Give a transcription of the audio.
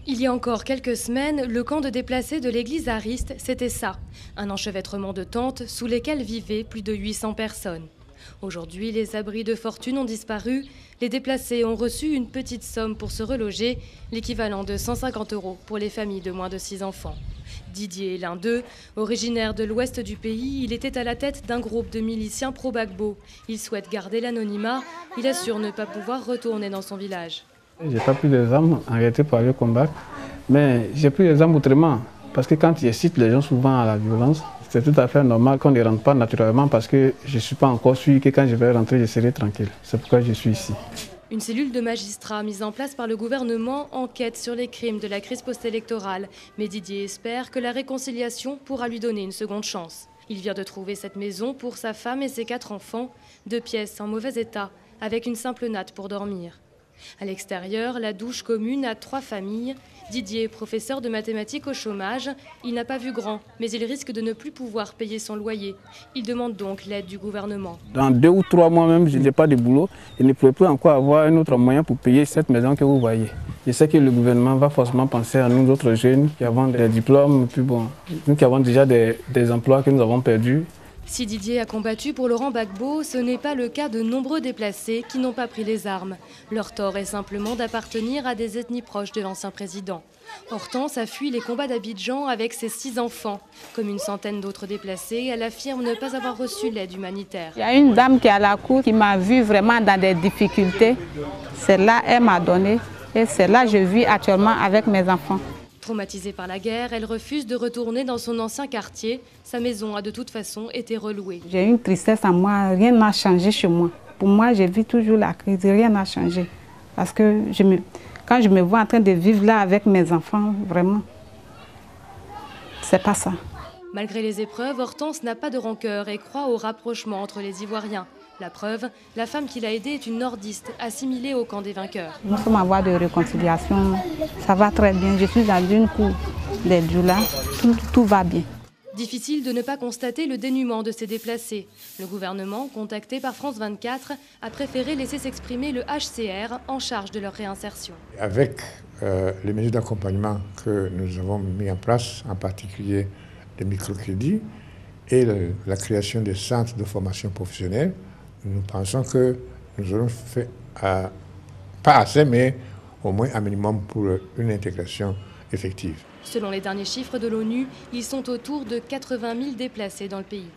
Il y a encore quelques semaines, le camp de déplacés de l'église Ariste, c'était ça. Un enchevêtrement de tentes sous lesquelles vivaient plus de 800 personnes. Aujourd'hui, les abris de fortune ont disparu. Les déplacés ont reçu une petite somme pour se reloger, l'équivalent de 150 € pour les familles de moins de 6 enfants. Didier est l'un d'eux. Originaire de l'ouest du pays, il était à la tête d'un groupe de miliciens pro-Gbagbo. Il souhaite garder l'anonymat. Il assure ne pas pouvoir retourner dans son village. Je n'ai pas pris des armes en réalité pour aller combattre, mais j'ai pris des armes autrement. Parce que quand tu incites les gens souvent à la violence, c'est tout à fait normal qu'on ne rentre pas naturellement parce que je ne suis pas encore sûr que quand je vais rentrer, je serai tranquille. C'est pourquoi je suis ici. Une cellule de magistrats mise en place par le gouvernement enquête sur les crimes de la crise post-électorale. Mais Didier espère que la réconciliation pourra lui donner une seconde chance. Il vient de trouver cette maison pour sa femme et ses 4 enfants, 2 pièces en mauvais état, avec une simple natte pour dormir. À l'extérieur, la douche commune à 3 familles. Didier est professeur de mathématiques au chômage. Il n'a pas vu grand, mais il risque de ne plus pouvoir payer son loyer. Il demande donc l'aide du gouvernement. Dans 2 ou 3 mois même, je n'ai pas de boulot. Je ne pourrai plus encore avoir un autre moyen pour payer cette maison que vous voyez. Je sais que le gouvernement va forcément penser à nous autres jeunes qui avons des diplômes, puis bon, nous qui avons déjà des emplois que nous avons perdus. Si Didier a combattu pour Laurent Gbagbo, ce n'est pas le cas de nombreux déplacés qui n'ont pas pris les armes. Leur tort est simplement d'appartenir à des ethnies proches de l'ancien président. Hortense a fui les combats d'Abidjan avec ses 6 enfants. Comme une centaine d'autres déplacés, elle affirme ne pas avoir reçu l'aide humanitaire. Il y a une dame qui est à la cour qui m'a vue vraiment dans des difficultés. Celle-là, elle m'a donné et celle-là, je vis actuellement avec mes enfants. Traumatisée par la guerre, elle refuse de retourner dans son ancien quartier. Sa maison a de toute façon été relouée. J'ai une tristesse en moi, rien n'a changé chez moi. Pour moi, je vis toujours la crise, rien n'a changé. Parce que quand je me vois en train de vivre là avec mes enfants, vraiment, c'est pas ça. Malgré les épreuves, Hortense n'a pas de rancœur et croit au rapprochement entre les Ivoiriens. La preuve, la femme qui l'a aidée est une nordiste, assimilée au camp des vainqueurs. Nous sommes en voie de réconciliation, ça va très bien. Je suis dans une cour des Djoula, tout va bien. Difficile de ne pas constater le dénuement de ces déplacés. Le gouvernement, contacté par France 24, a préféré laisser s'exprimer le HCR en charge de leur réinsertion. Avec les mesures d'accompagnement que nous avons mis en place, en particulier les microcrédits et la création des centres de formation professionnelle, nous pensons que nous aurons fait, pas assez, mais au moins un minimum pour une intégration effective. Selon les derniers chiffres de l'ONU, ils sont autour de 80 000 déplacés dans le pays.